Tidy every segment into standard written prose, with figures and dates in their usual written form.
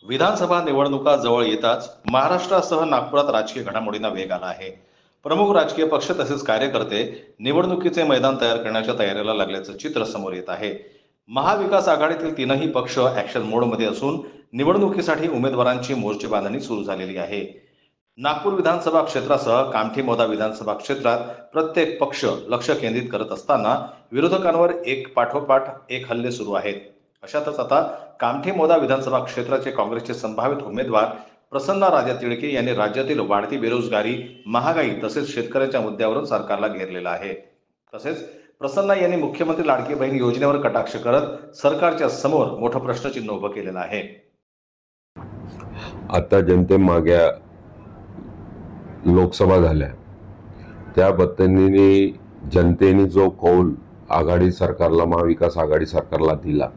विधानसभा निवडणुका जवळ येताच महाराष्ट्रासह नागपुरात राजकीय घडामोडींना वेग आला आहे. प्रमुख राजकीय पक्ष तसेच कार्यकर्ते निवडणुकीचे मैदान तयार करण्याच्या तयारीला लागल्याचं चित्र समोर येत आहे. महाविकास आघाडीतील तीनही पक्ष ॲक्शन मोडमध्ये असून निवडणुकीसाठी उमेदवारांची मोर्चेबांधणी सुरू झालेली आहे. नागपूर विधानसभा क्षेत्रासह कामठी मोदा विधानसभा क्षेत्रात प्रत्येक पक्ष लक्ष केंद्रित करत असताना विरोधकांवर एक पाठोपाठ एक हल्ले सुरू आहेत. अशातच आता कामठी मोदा विधानसभा क्षेत्राचे काँग्रेसचे संभावित उमेदवार प्रसन्न राजा तिळके यांनी राज्यातील वाढती बेरोजगारी, महागाई तसेच शेतकऱ्यांच्या मुद्द्यावरून सरकारला घेरलेलं आहे. तसेच प्रसन्न यांनी मुख्यमंत्री लाडकी बहीण योजनेवर कटाक्ष करत सरकारच्या समोर मोठं प्रश्नचिन्ह उभं केलेलं आहे. आता जनतेमागे लोकसभा झाल्या, त्या पद्धतीने जनतेने जो कौल आघाडी सरकारला, महाविकास आघाडी सरकारला दिला,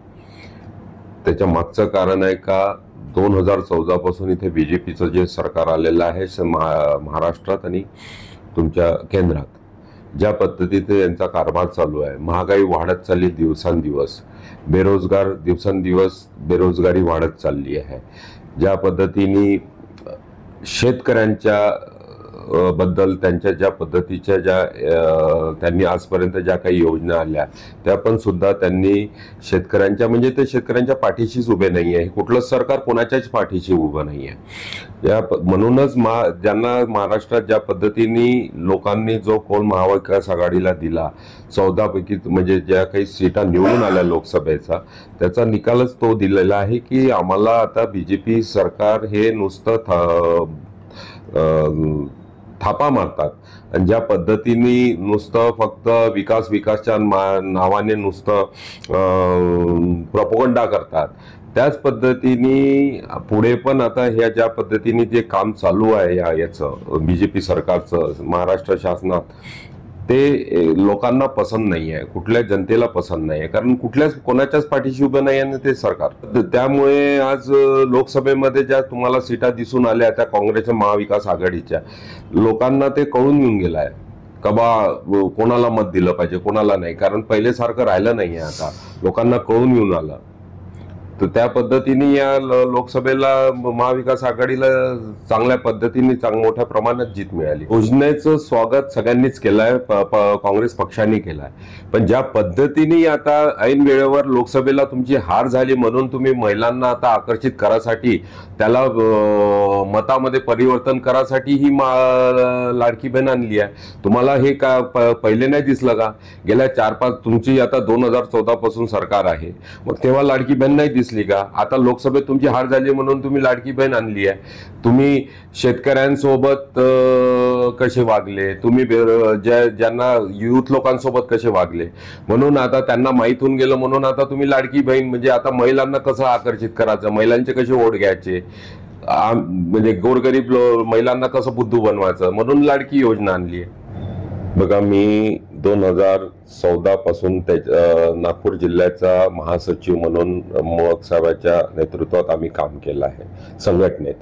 त्याच्या मागचं कारण आहे का 2014 पासून इथे बीजेपीचं जे सरकार आलेलं आहे महाराष्ट्रात आणि तुमच्या केंद्रात, ज्या पद्धतीने यांचा कारभार चालू आहे, महागाई वाढत चालली दिवसांदिवस, दिवसांदिवस बेरोजगारी वाढत चालली आहे, ज्या पद्धतीने शेतकऱ्यांच्या बद्दल त्यांच्या ज्या पद्धतीच्या त्यांनी आजपर्यंत ज्या काही योजना आल्या त्या पण सुद्धा त्यांनी शेतकऱ्यांच्या म्हणजे ते शेतकऱ्यांच्या पाठीशीच उभे नाही आहे. कुठलंच सरकार कोणाच्याच पाठीशी उभं नाही आहे. म्हणूनच ज्यांना महाराष्ट्रात ज्या पद्धतीने लोकांनी जो कौल महाविकास आघाडीला दिला, 14 पैकी म्हणजे ज्या काही सीटा निवडून आल्या लोकसभेचा, त्याचा निकालच तो दिलेला आहे की आम्हाला आता बीजेपी सरकार हे नुसतं थापा मारतात आणि ज्या पद्धतीने नुसतं फक्त विकासच्या नावाने नुसतं प्रोपगंडा करतात, त्याच पद्धतीने पुढे पण आता ह्या ज्या पद्धतीने जे काम चालू आहे याचं बीजेपी सरकारचं महाराष्ट्र शासनात, ते लोकांना पसंत नाही आहे, कुठल्या जनतेला पसंत नाही आहे, कारण कोणाच्याच पाठीशी उभं नाही आहे ते सरकार. त्यामुळे आज लोकसभेमध्ये ज्या तुम्हाला सीटा दिसून आल्या त्या काँग्रेसच्या महाविकास आघाडीच्या, लोकांना ते कळून येऊन गेलं आहे का बा कोणाला मत दिलं पाहिजे कोणाला नाही, कारण पहिलेसारखं राहिलं नाही आहे. आता लोकांना कळून येऊन आलं, तर त्या पद्धतीने या लोकसभेला महाविकास आघाडीला चांगल्या पद्धतीने मोठ्या प्रमाणात जीत मिळाली. योजनेचं स्वागत सगळ्यांनीच केलंय, काँग्रेस पक्षाने केलंय, पण ज्या पद्धतीने आता ऐन वेळेवर लोकसभेला तुमची हार झाली म्हणून तुम्ही महिलांना आता आकर्षित करासाठी, त्याला मतामध्ये परिवर्तन करासाठी ही लाडकी बहीण आणली आहे. तुम्हाला हे का पहिले नाही दिसलं का? गेल्या 4-5 तुमची आता 2014 पासून सरकार आहे, मग तेव्हा लाडकी बहीण नाही दिसली का? आता लोकसभेत तुमची हार झाली म्हणून तुम्ही लाडकी बहीण आणली आहे. तुम्ही शेतकऱ्यांसोबत कसे वागले, तुम्ही ज्यांना युथ लोकांसोबत कसे वागले, म्हणून आता त्यांना माहीत होऊन गेलं, म्हणून आता तुम्ही लाडकी बहीण म्हणजे आता महिलांना कसं आकर्षित करायचं, महिलांचे कसे वोट घ्यायचे, म्हणजे गोरगरीब महिलांना कसं बुद्धू बनवायचं, म्हणून लाडकी योजना आणली आहे. बघा, मी 2014 पासून नागपूर जिल्ह्याचा महासचिव म्हणून मोहक साहेबांच्या नेतृत्वात आम्ही काम केलं आहे संघटनेत.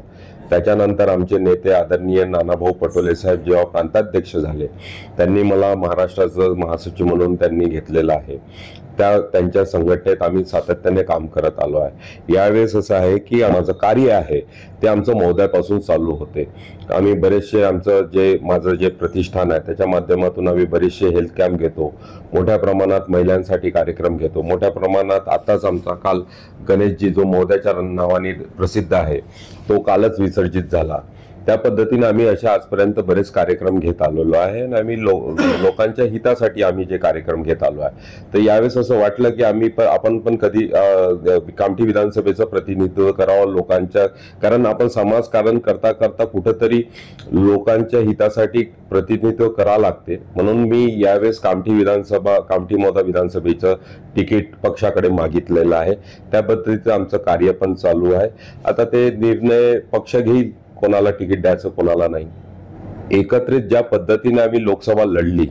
त्याच्यानंतर आमचे नेते आदरणीय नानाभाऊ पटोले साहेब जेव्हा प्रांताध्यक्ष झाले, त्यांनी मला महाराष्ट्राचं महासचिव म्हणून त्यांनी घेतलेलं आहे. त्यांच्या संघटनेत आम्ही सातत्याने काम करत आलो आहे. यावेळेस असं आहे की माझं कार्य आहे ते आमचं महोदयापासून चालू होते. आम्ही बरेचसे माझं जे प्रतिष्ठान आहे त्याच्या माध्यमातून आम्ही बरेचसे हेल्थ कॅम्प घेतो, मोठ्या प्रमाणात महिलांसाठी कार्यक्रम घेतो, मोठ्या प्रमाणात. आताच आमचा काल गणेशजी जो महोदयाच्या नावाने प्रसिद्ध आहे तो कालच विसर्जित झाला. त्या पद्धतीने आम्ही अशा आजपर्यंत बरेच कार्यक्रम घेत आलेलो आहे आणि आम्ही लोकांच्या हितासाठी आम्ही जे कार्यक्रम घेत आलो आहे. तर यावेळेस असं वाटलं की आपण पण कधी कामठी विधानसभेचं प्रतिनिधित्व करावं लोकांच्या, कारण आपण समाजकारण करता करता कुठंतरी लोकांच्या हितासाठी प्रतिनिधित्व करावं लागते. म्हणून मी यावेळेस कामठी मोदा विधानसभेचं तिकीट पक्षाकडे मागितलेलं आहे. त्या पद्धतीचं आमचं कार्य पण चालू आहे. आता ते निर्णय पक्ष घेईल कोणाला तिकीट द्यायचं कोणाला नाही. एकत्रित ज्या पद्धतीने आम्ही लोकसभा लढली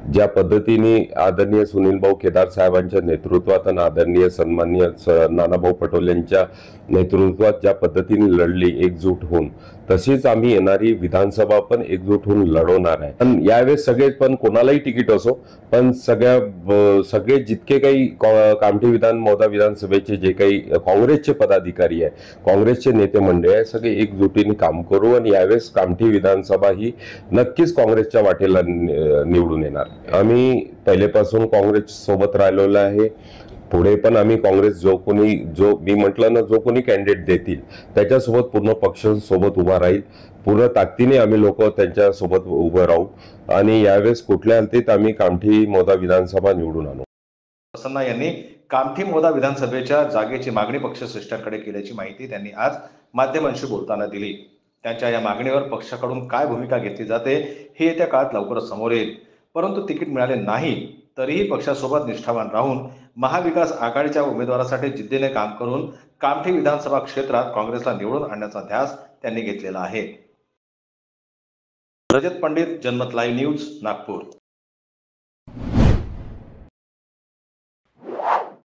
ज्या पद्धतीने आदरणीय सुनील भाऊ केदार साहेबांच्या नेतृत्वात आणि आदरणीय सन्माननीय नानाभाऊ पटोले यांच्या नेतृत्वात ज्या पद्धतीने लढली एकजूट होऊन, तशीच आम्ही येणारी विधानसभा पण एकजूट होऊन लढवणार आहे. पण यावेळेस सगळे पण कोणालाही तिकीट असो, पण सगळे जितके काही कामठी मौदा विधानसभेचे जे काही काँग्रेसचे पदाधिकारी आहे, काँग्रेसचे नेते मंडळी आहे, सगळे एकजुटीने काम करू आणि यावेळेस कामठी विधानसभा ही नक्कीच काँग्रेसच्या वाटेला निवडून येणार. आम्ही पहिलेपासून काँग्रेस सोबत राहिलेलो आहे. पुढे पण आम्ही काँग्रेस जो मी म्हटलं ना, जो कोणी कॅन्डिडेट देतील त्याच्यासोबत पूर्ण पक्ष सोबत उभा राहील. पूर्ण ताकदीने आम्ही लोक त्यांच्या सोबत उभं राहू आणि यावेळेस कुठल्या हालतीत आम्ही कामठी मौदा विधानसभा निवडून आणू. प्रसन्ना यांनी कामठी मौदा विधानसभेच्या जागेची मागणी पक्षश्रेष्ठींकडे केल्याची माहिती त्यांनी आज माध्यमांशी बोलताना दिली. त्यांच्या या मागणीवर पक्षाकडून काय भूमिका घेतली जाते हे येत्या काळात लवकरच समोर येईल. परंतु तिकीट मिळाले नाही तरीही पक्षासोबत निष्ठावान राहून महाविकास आघाडीच्या उमेदवारासाठी जिद्दीने काम करून कामठी विधानसभा क्षेत्रात काँग्रेसला निवडून आणण्याचा ध्यास त्यांनी घेतलेला आहे. रजत पंडित, जनमत लाईव्ह न्यूज, नागपूर.